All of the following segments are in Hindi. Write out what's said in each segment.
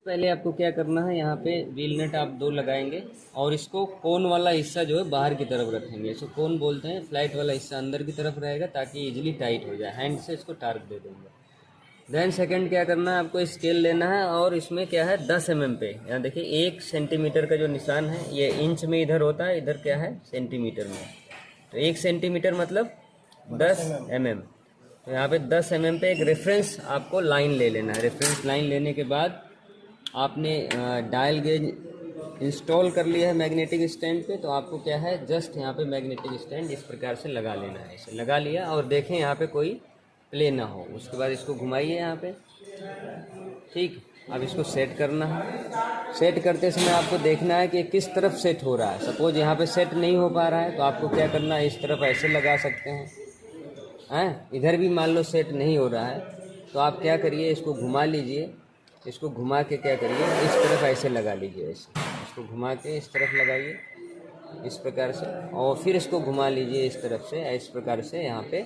पहले आपको क्या करना है, यहाँ पे व्हील नट आप 2 लगाएंगे और इसको कोन वाला हिस्सा जो है बाहर की तरफ रखेंगे। इसको कोन बोलते हैं। फ्लाइट वाला हिस्सा अंदर की तरफ रहेगा ताकि इजीली टाइट हो जाए। हैंड से इसको टार्क दे देंगे। देन सेकंड क्या करना है, आपको स्केल लेना है और इसमें क्या है 10 mm पे, यहाँ देखिए 1 सेंटीमीटर का जो निशान है ये इंच में इधर होता है, इधर क्या है सेंटीमीटर में। तो 1 सेंटीमीटर मतलब 10 mm। तो यहाँ पे 10 mm पे एक रेफरेंस आपको लाइन ले लेना है। रेफरेंस लाइन लेने के बाद आपने डायल गेज इंस्टॉल कर लिया है मैग्नेटिक स्टैंड पे, तो आपको क्या है जस्ट यहाँ पे मैग्नेटिक स्टैंड इस प्रकार से लगा लेना है। इसे लगा लिया और देखें यहाँ पे कोई प्ले ना हो। उसके बाद इसको घुमाइए यहाँ पे। ठीक, अब इसको सेट करना है। सेट करते समय आपको देखना है कि किस तरफ सेट हो रहा है। सपोज यहाँ पे सेट नहीं हो पा रहा है तो आपको क्या करना है, इस तरफ ऐसे लगा सकते हैं। इधर भी मान लो सेट नहीं हो रहा है तो आप क्या करिए, इसको घुमा लीजिए। इसको घुमा के क्या करिए, इस तरफ ऐसे लगा लीजिए। ऐसे इसको घुमा के इस तरफ लगाइए इस प्रकार से, और फिर इसको घुमा लीजिए इस तरफ से इस प्रकार से। यहाँ पे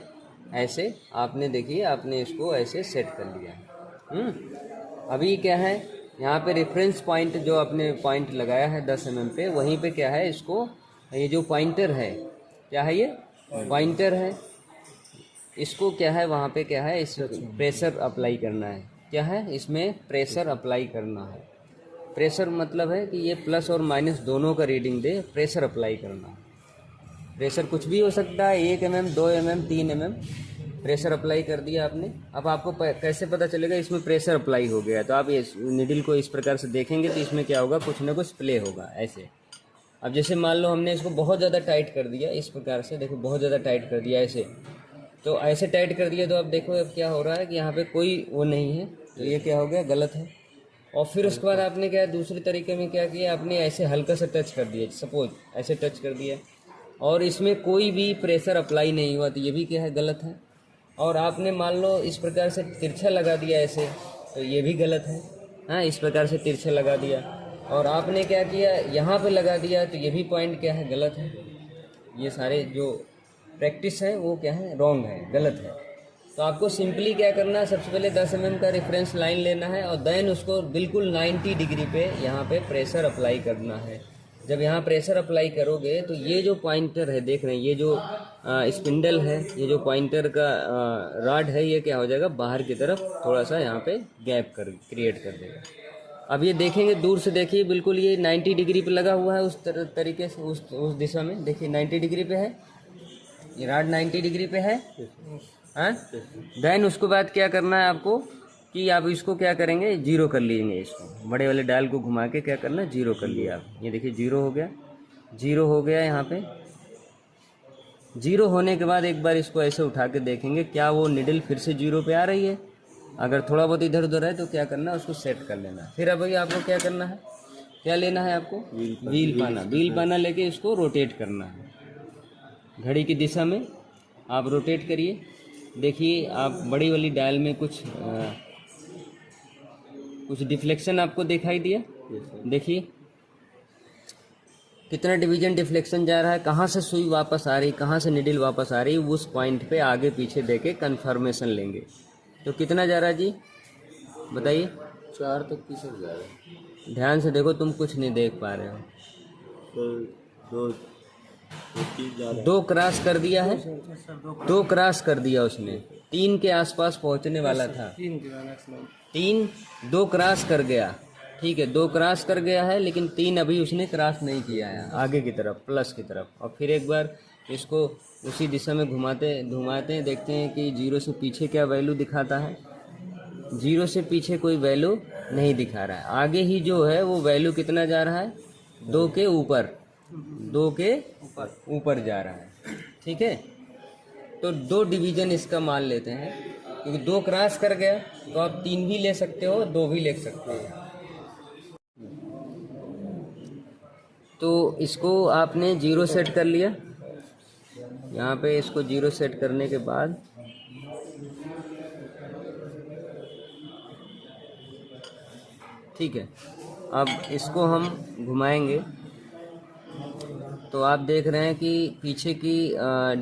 ऐसे आपने देखिए आपने इसको ऐसे सेट कर लिया। अभी क्या है, यहाँ पे रेफरेंस पॉइंट जो आपने पॉइंट लगाया है 10 mm पे, वहीं पे क्या है इसको, ये जो पॉइंटर है, क्या है ये पॉइंटर है, इसको क्या है वहाँ पे क्या है इस प्रेशर अप्लाई करना है। क्या है इसमें प्रेशर अप्लाई करना है। प्रेशर मतलब है कि ये प्लस और माइनस दोनों का रीडिंग दे, प्रेशर अप्लाई करना है। प्रेशर कुछ भी हो सकता है, 1 mm 2 mm 3 mm। Pressure apply कर दिया आपने। अब आपको कैसे पता चलेगा इसमें प्रेशर अप्लाई हो गया, तो आप इस निडल को इस प्रकार से देखेंगे तो इसमें क्या होगा, कुछ ना कुछ प्ले होगा ऐसे। अब जैसे मान लो हमने इसको बहुत ज़्यादा टाइट कर दिया इस प्रकार से, देखो बहुत ज़्यादा टाइट कर दिया ऐसे, तो ऐसे टाइट कर दिया तो अब देखो अब क्या हो रहा है कि यहाँ पे कोई वो नहीं है, तो ये क्या हो गया, गलत है। और फिर उसके बाद आपने क्या दूसरे तरीके में क्या किया, आपने ऐसे हल्का सा टच कर दिया, सपोज ऐसे टच कर दिया और इसमें कोई भी प्रेशर अप्लाई नहीं हुआ, तो ये भी क्या है, गलत है। और आपने मान लो इस प्रकार से तिरछा लगा दिया ऐसे, तो ये भी गलत है। हाँ, इस प्रकार से तिरछा लगा दिया और आपने क्या किया, यहाँ पे लगा दिया, तो ये भी पॉइंट क्या है, गलत है। ये सारे जो प्रैक्टिस है वो क्या है, रॉन्ग है, गलत है। तो आपको सिंपली क्या करना है, सबसे पहले 10 mm का रेफरेंस लाइन लेना है और देन उसको बिल्कुल 90 डिग्री पे यहाँ पे प्रेशर अप्लाई करना है। जब यहाँ प्रेशर अप्लाई करोगे तो ये जो पॉइंटर है, देख रहे हैं ये जो स्पिंडल है, ये जो पॉइंटर का रॉड है, ये क्या हो जाएगा, बाहर की तरफ थोड़ा सा यहाँ पे गैप क्रिएट कर देगा। अब ये देखेंगे दूर से, देखिए बिल्कुल ये 90 डिग्री पे लगा हुआ है उस तरीके से, उस दिशा में देखिए 90 डिग्री पे है, ये रॉड 90 डिग्री पे है। हाँ, देन उसके बाद क्या करना है आपको कि आप इसको क्या करेंगे, जीरो कर लेंगे। इसको बड़े वाले डायल को घुमा के क्या करना है, जीरो कर लिया आप। ये देखिए जीरो हो गया, जीरो हो गया। यहाँ पे जीरो होने के बाद एक बार इसको ऐसे उठा के देखेंगे क्या वो निडल फिर से जीरो पे आ रही है। अगर थोड़ा बहुत इधर उधर है तो क्या करना है, उसको सेट कर लेना है। फिर अब आपको क्या करना है, क्या लेना है आपको, व्हील पाना। व्हील पाना लेके इसको रोटेट करना है घड़ी की दिशा में। आप रोटेट करिए, देखिए आप बड़ी वाली डायल में कुछ डिफ्लेक्शन आपको दिखाई दिया। देखिए कितना डिवीजन डिफ्लेक्शन जा रहा है, कहाँ से सुई वापस आ रही, कहाँ से निडल वापस आ रही, उस पॉइंट पे आगे पीछे देके कंफर्मेशन लेंगे। तो कितना जा रहा है जी, बताइए। 4 तक पीछे जा रहा है। ध्यान से देखो, तुम कुछ नहीं देख पा रहे हो। तो 2 क्रॉस कर दिया है, 2 क्रॉस कर दिया उसने, 3 के आसपास पहुंचने वाला था। 2 क्रॉस कर गया, ठीक है, 2 क्रॉस कर गया है, लेकिन 3 अभी उसने क्रॉस नहीं किया है आगे की तरफ, प्लस की तरफ। और फिर एक बार इसको उसी दिशा में घुमाते देखते हैं कि 0 से पीछे क्या वैल्यू दिखाता है। 0 से पीछे कोई वैल्यू नहीं दिखा रहा है, आगे ही जो है वो वैल्यू कितना जा रहा है, 2 के ऊपर, 2 के ऊपर जा रहा है। ठीक है, तो 2 डिवीजन इसका मान लेते हैं, क्योंकि 2 क्रॉस कर गया तो आप 3 भी ले सकते हो, 2 भी ले सकते हो। तो इसको आपने 0 सेट कर लिया, यहाँ पे इसको 0 सेट करने के बाद ठीक है, अब इसको हम घुमाएंगे तो आप देख रहे हैं कि पीछे की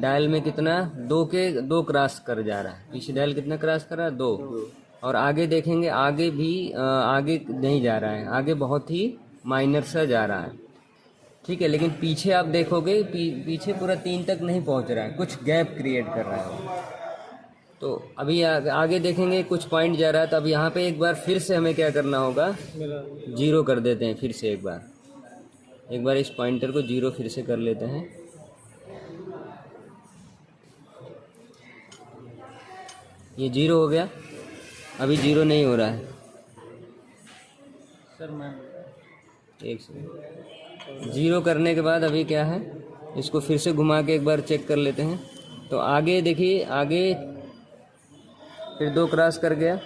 डायल में कितना 2 क्रॉस कर जा रहा है। पीछे डायल कितना क्रॉस कर रहा है, 2। और आगे देखेंगे, आगे भी आगे नहीं जा रहा है, आगे बहुत ही माइनर सा जा रहा है, ठीक है। लेकिन पीछे आप देखोगे पीछे पूरा 3 तक नहीं पहुंच रहा है, कुछ गैप क्रिएट कर रहा है वो। तो अभी आगे देखेंगे कुछ पॉइंट जा रहा है, तो अब यहाँ पे एक बार फिर से हमें क्या करना होगा, 0 कर देते हैं फिर से एक बार इस पॉइंटर को 0 फिर से कर लेते हैं। ये 0 हो गया, अभी 0 नहीं हो रहा है सर मैं एक सेकंड। 0 करने के बाद अभी क्या है, इसको फिर से घुमा के एक बार चेक कर लेते हैं। तो आगे देखिए, आगे फिर 2 क्रॉस कर गया,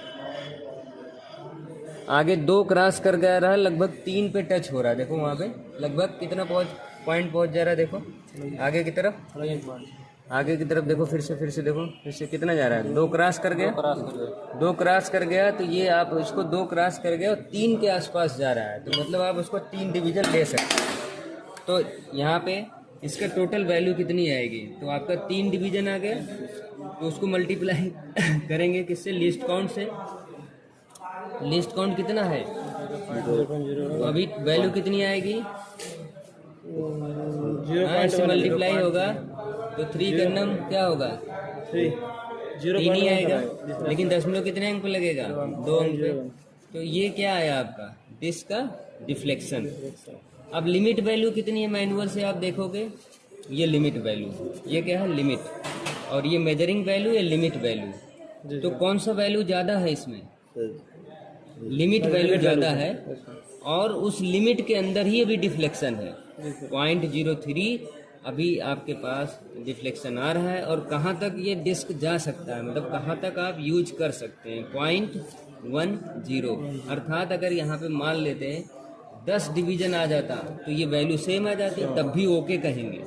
आगे 2 क्रॉस कर गया रहा, लगभग 3 पे टच हो रहा है। देखो वहाँ पे लगभग कितना पॉइंट पहुँच जा रहा है, देखो आगे की तरफ, आगे की तरफ देखो, फिर से देखो, फिर से कितना जा रहा है, 2 क्रॉस कर गया, 2 क्रॉस कर गया। तो ये आप इसको 2 क्रॉस कर गया और 3 के आसपास जा रहा है, तो मतलब आप उसको 3 डिवीजन ले सकते हैं। तो यहाँ पे इसका टोटल वैल्यू कितनी आएगी, तो आपका 3 डिवीजन आ गया, तो उसको मल्टीप्लाई करेंगे किससे, लीस्ट काउंट से। लीस्ट काउंट कितना है, तो अभी वैल्यू कितनी आएगी, इससे मल्टीप्लाई होगा तो 3 का नम क्या होगा, 3 ही आएगा, लेकिन दशमलव कितने अंक पे लगेगा, 2 अंक पे। तो ये क्या आया आपका, डिस्क का डिफ्लेक्शन। अब लिमिट वैल्यू कितनी है, मैनुअल से आप देखोगे, ये लिमिट वैल्यू, ये क्या है लिमिट, और ये मेजरिंग वैल्यू या लिमिट वैल्यू। तो कौन सा वैल्यू ज़्यादा है इसमें, लिमिट वैल्यू ज़्यादा है, और उस लिमिट के अंदर ही अभी डिफ्लेक्शन है 0.03 अभी आपके पास डिफ्लेक्शन आ रहा है। और कहाँ तक ये डिस्क जा सकता है, मतलब कहाँ तक आप यूज कर सकते हैं, 0.10। अर्थात अगर यहाँ पे मान लेते हैं 10 डिवीजन आ जाता तो ये वैल्यू सेम आ जाती, तब भी ओके कहेंगे,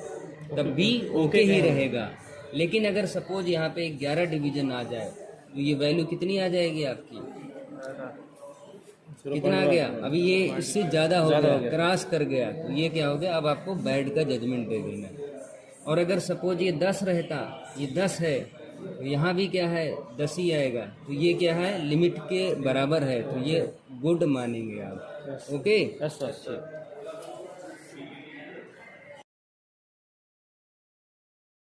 तब भी ओके ही रहेगा। लेकिन अगर सपोज यहाँ पे 11 डिवीजन आ जाए तो ये वैल्यू कितनी आ जाएगी आपकी, कितना आ गया, अभी ये इससे ज़्यादा हो गया, क्रॉस कर गया, तो ये क्या हो गया, अब आपको बैड का जजमेंट दे देना। और अगर सपोज ये 10 रहता, ये 10 है, तो यहाँ भी क्या है 10 ही आएगा, तो ये क्या है लिमिट के बराबर है, तो ये गुड मानेंगे आप, ओके।